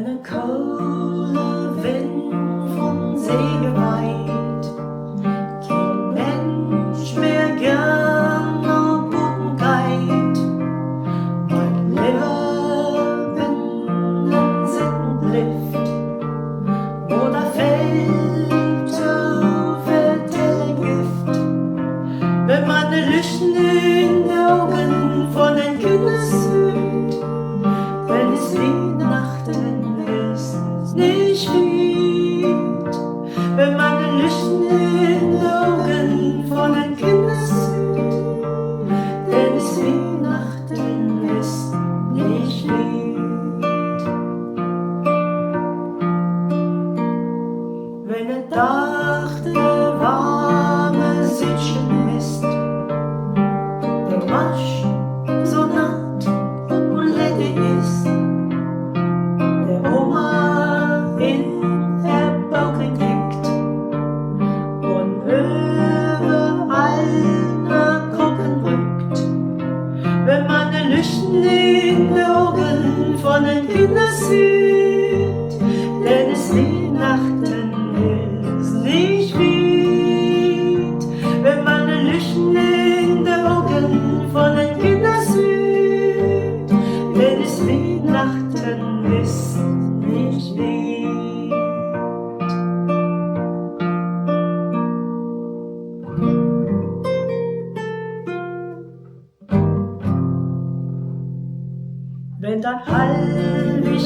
eine kalte Wind vom See geweiht, kein Mensch mehr gern auf guten Guide, und Leben in Sittenlift, wo da fällt so vertellen Gift, wenn man de Lüchten in de Augen von den Kindern sieht, wenn es Weihnachten ist, nicht weit, wenn man de Lüchten in de Augen von den Kindern sieht, wenn es Weihnachten ist, nicht weit. Wenn der Tag der warme Südchen ist, der Marsch so naht und ledig ist, der Oma in der Bauch liegt und überall nach Kroppen rückt, wenn man die Lüchten in den Augen von den Kindern sieht, denn es Weihnachten ist nicht weit, wenn man die Lüchten in den Augen von den Kindern sieht, denn es Weihnachten ist nicht weit. Wenn dann halbig